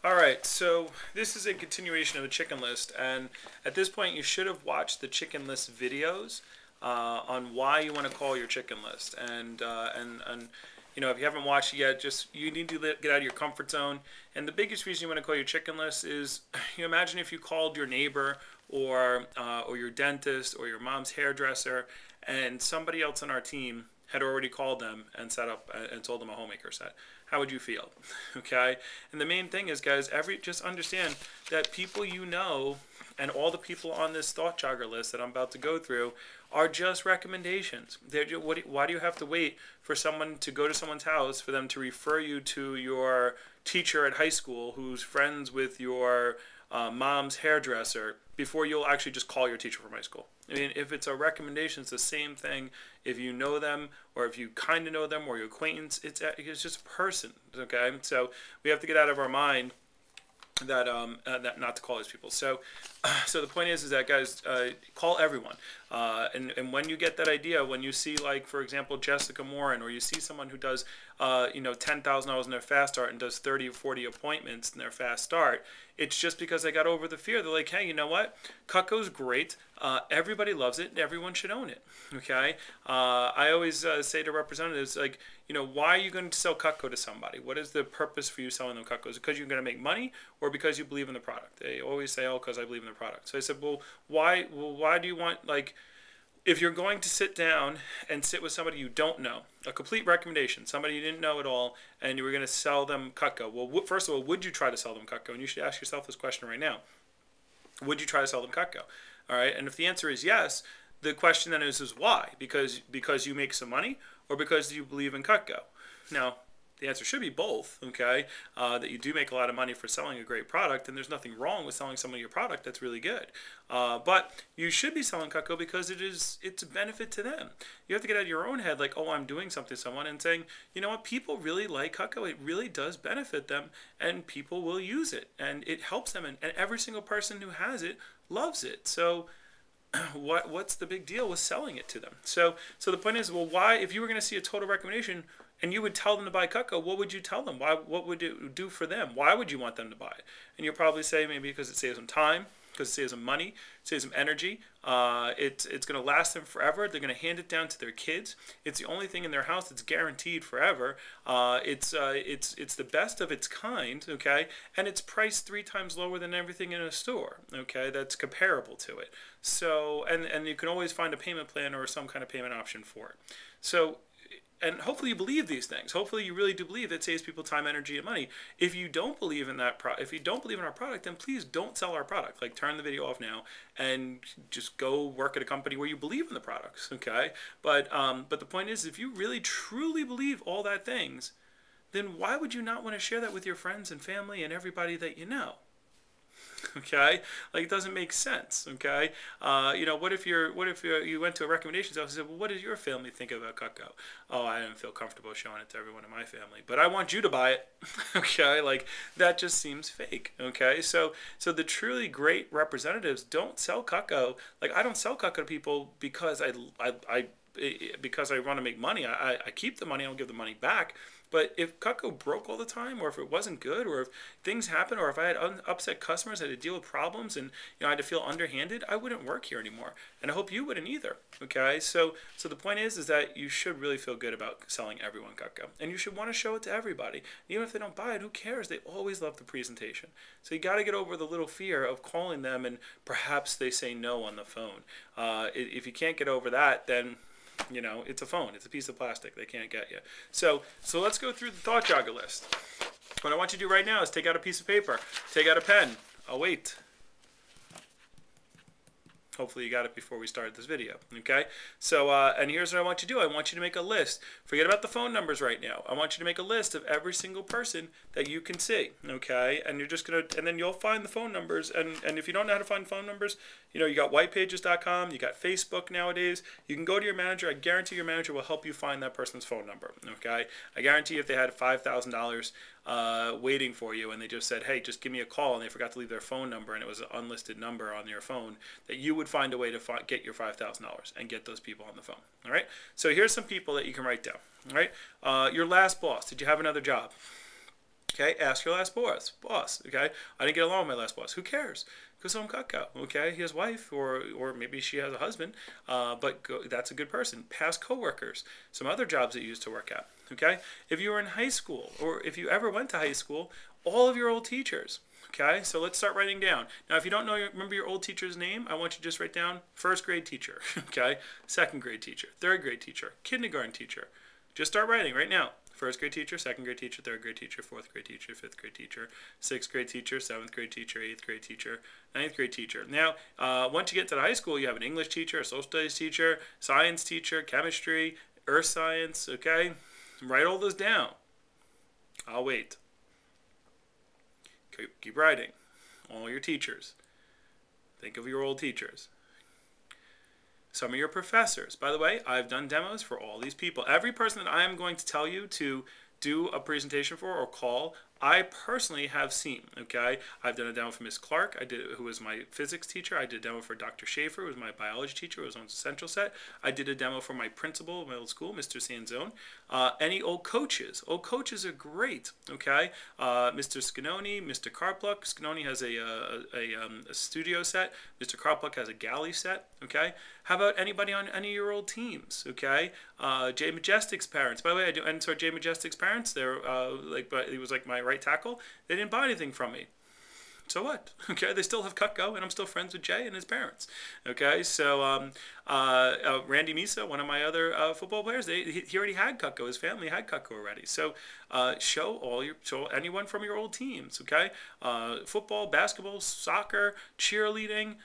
All right, so this is a continuation of the chicken list, and at this point, you should have watched the chicken list videos on why you want to call your chicken list. And you know, if you haven't watched it yet, just you need to get out of your comfort zone. And the biggest reason you want to call your chicken list is, you imagine if you called your neighbor or your dentist or your mom's hairdresser, and somebody else on our team had already called them and set up and sold them a homemaker set. How would you feel? Okay? And the main thing is, guys, just understand that people you know and all the people on this thought jogger list that I'm about to go through are just recommendations. Why do you have to wait for someone to go to someone's house for them to refer you to your teacher at high school who's friends with your mom's hairdresser before you'll actually just call your teacher from high school? I mean, if it's a recommendation, it's the same thing. If you know them, or if you kind of know them, or your acquaintance, it's just a person. Okay, so we have to get out of our mind that not to call these people. So the point is that, guys, call everyone. And when you get that idea, when you see, like, for example, Jessica Morin, or you see someone who does $10,000 in their fast start and does 30 or 40 appointments in their fast start, it's just because they got over the fear. They're like, hey, you know what? Cutco's great. Everybody loves it. Everyone should own it. Okay. I always say to representatives, like, you know, why are you going to sell Cutco to somebody? What is the purpose for you selling them Cutco? Is it because you're going to make money, or because you believe in the product? They always say, oh, because I believe in the product. So I said, well, why do you want, like, if you're going to sit down and sit with somebody you don't know, a complete recommendation, somebody you didn't know at all, and you were going to sell them Cutco, well, first of all, would you try to sell them Cutco? And you should ask yourself this question right now. Would you try to sell them Cutco? All right, and if the answer is yes, the question then is why? Because you make some money, or because you believe in Cutco? Now, the answer should be both, okay? That you do make a lot of money for selling a great product, and there's nothing wrong with selling someone your product that's really good. But you should be selling Cutco because it's a benefit to them. You have to get out of your own head, like, oh, I'm doing something to someone, and saying, you know what, people really like Cutco. It really does benefit them, and people will use it, and it helps them, and every single person who has it loves it. So what's the big deal with selling it to them? So the point is, well, why, if you were going to see a total recommendation and you would tell them to buy Cutco, what would you tell them? What would it do for them? Why would you want them to buy it? And you'll probably say maybe because it saves them time, because it saves them money, it saves them energy. It's going to last them forever. They're going to hand it down to their kids. It's the only thing in their house that's guaranteed forever. It's the best of its kind, okay? And it's priced 3 times lower than everything in a store, okay? That's comparable to it. So, and you can always find a payment plan or some kind of payment option for it. So, and hopefully you believe these things. Hopefully you really do believe it saves people time, energy, and money. If you don't believe in that if you don't believe in our product, then please don't sell our product. Like, turn the video off now and just go work at a company where you believe in the products, okay? But the point is, if you really truly believe all that things, then why would you not want to share that with your friends and family and everybody that you know? Okay, like, it doesn't make sense. Okay, you know, what if you went to a recommendations office and said, well, what does your family think about Cutco? Oh, I didn't feel comfortable showing it to everyone in my family, but I want you to buy it. Okay, like, that just seems fake. Okay, so the truly great representatives don't sell Cutco. Like, I don't sell Cutco to people because because I want to make money. I keep the money. I don't give the money back. But if Cutco broke all the time, or if it wasn't good, or if things happen, or if I had upset customers, I had to deal with problems, and, you know, I had to feel underhanded, I wouldn't work here anymore. And I hope you wouldn't either. Okay, so the point is that you should really feel good about selling everyone Cutco, and you should want to show it to everybody. Even if they don't buy it, who cares? They always love the presentation. So you got to get over the little fear of calling them and perhaps they say no on the phone. If you can't get over that, then, you know, it's a phone. It's a piece of plastic. They can't get you. So let's go through the thought jogger list. What I want you to do right now is take out a piece of paper. Take out a pen. I'll wait. Hopefully you got it before we started this video, okay? So, and here's what I want you to do. I want you to make a list. Forget about the phone numbers right now. I want you to make a list of every single person that you can see, okay? And you're just going to, and then you'll find the phone numbers. And if you don't know how to find phone numbers, you know, you got whitepages.com, you got Facebook nowadays. You can go to your manager. I guarantee your manager will help you find that person's phone number, okay? I guarantee if they had $5,000 waiting for you and they just said, hey, just give me a call, and they forgot to leave their phone number and it was an unlisted number on your phone, that you would find a way to get your $5,000 and get those people on the phone. All right, so here's some people that you can write down. All right, your last boss, did you have another job? Okay, ask your last boss. Okay, I didn't get along with my last boss. Who cares? Go some cutco. Okay, his wife, or maybe she has a husband, but that's a good person. Past coworkers, some other jobs that you used to work at. Okay, if you were in high school, or if you ever went to high school, all of your old teachers. Okay, so let's start writing down. Now, if you don't remember your old teacher's name, I want you to just write down first grade teacher. Okay, second grade teacher, third grade teacher, kindergarten teacher. Just start writing right now. First grade teacher, second grade teacher, third grade teacher, fourth grade teacher, fifth grade teacher, sixth grade teacher, seventh grade teacher, eighth grade teacher, ninth grade teacher. Now, once you get to the high school, you have an English teacher, a social studies teacher, science teacher, chemistry, earth science, okay? Write all those down. I'll wait. Keep writing. All your teachers. Think of your old teachers. Some of your professors. By the way, I've done demos for all these people. Every person that I am going to tell you to do a presentation for or call, I personally have seen. Okay, I've done a demo for Miss Clark, who was my physics teacher. I did a demo for Dr. Schaefer, who was my biology teacher, who was on the central set. I did a demo for my principal of my old school, Mr. Sanzone. Any old coaches are great. Okay, Mr. Scanoni, Mr. Carpluck. Scanoni has a studio set. Mr. Carpluck has a galley set. Okay, how about anybody on any of your old teams? Okay, Jay Majestic's parents. By the way, and so Jay Majestic's parents, they're but he was like my right tackle. They didn't buy anything from me. So what? Okay, they still have Cutco, and I'm still friends with Jay and his parents. Okay, so Randy Misa, one of my other football players, he already had Cutco. His family had Cutco already. So show anyone from your old teams. Okay, football, basketball, soccer, cheerleading,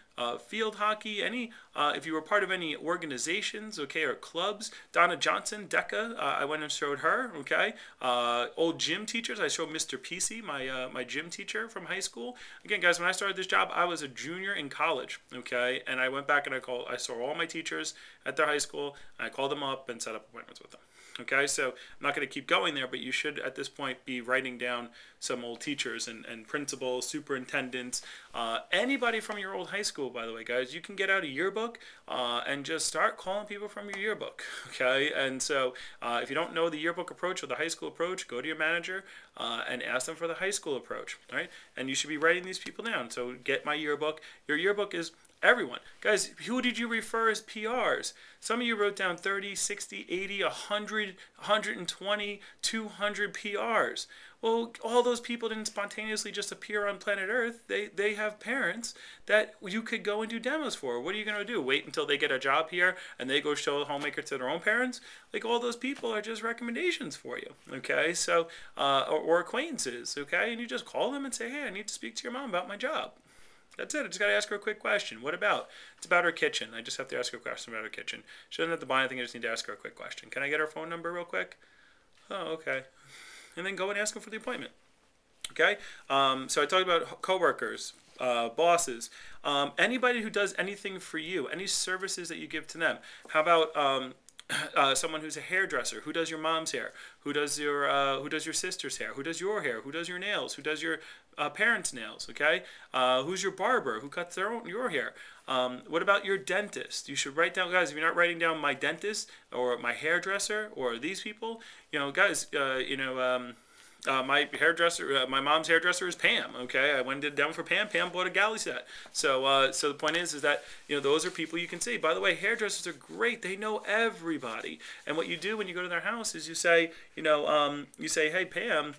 field hockey, if you were part of any organizations, okay, or clubs. Donna Johnson, DECA, I went and showed her. Okay, old gym teachers, I showed Mr. PC, my gym teacher from high school. Again, guys, when I started this job, I was a junior in college. Okay, and I went back and I saw all my teachers at their high school, and I called them up and set up appointments with them. Okay, so I'm not going to keep going there, but you should at this point be writing down some old teachers and principals, superintendents, anybody from your old high school, by the way, guys. You can get out a yearbook and just start calling people from your yearbook, okay? And so if you don't know the yearbook approach or the high school approach, go to your manager and ask them for the high school approach, all right? And you should be writing these people down. So get my yearbook. Your yearbook is everyone. Guys, who did you refer as PRs? Some of you wrote down 30, 60, 80, 100, 120, 200 PRs. Well, all those people didn't spontaneously just appear on planet Earth. They have parents that you could go and do demos for. What are you going to do? Wait until they get a job here and they go show the homemaker to their own parents? Like, all those people are just recommendations for you, okay? So, or acquaintances, okay? And you just call them and say, hey, I need to speak to your mom about my job. That's it. I just got to ask her a quick question. What about? It's about her kitchen. I just have to ask her a question about her kitchen. She doesn't have to buy anything. I just need to ask her a quick question. Can I get her phone number real quick? Oh, okay. And then go and ask them for the appointment. Okay? So I talked about coworkers, bosses, anybody who does anything for you, any services that you give to them. How about someone who's a hairdresser? Who does your mom's hair? Who does your sister's hair? Who does your hair? Who does your nails? Who does your parents' nails? Okay, who's your barber? Who cuts your hair? What about your dentist? You should write down, guys. If you're not writing down my dentist or my hairdresser or these people, guys, my hairdresser, my mom's hairdresser is Pam. Okay, I went and did a demo for Pam. Pam bought a galley set. So, so the point is that those are people you can see. By the way, hairdressers are great. They know everybody. And what you do when you go to their house is you say, hey Pam.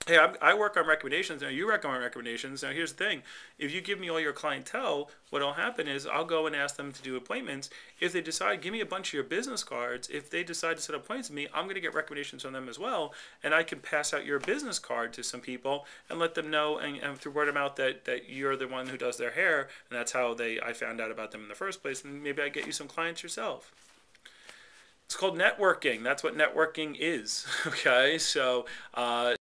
Hey, I work on recommendations. Now you work on recommendations. Now here's the thing. If you give me all your clientele, what will happen is I'll go and ask them to do appointments. If they decide, give me a bunch of your business cards. If they decide to set up appointments with me, I'm going to get recommendations from them as well. And I can pass out your business card to some people and let them know, and through word of mouth, that you're the one who does their hair. And that's how I found out about them in the first place. And maybe I get you some clients yourself. It's called networking. That's what networking is. Okay, so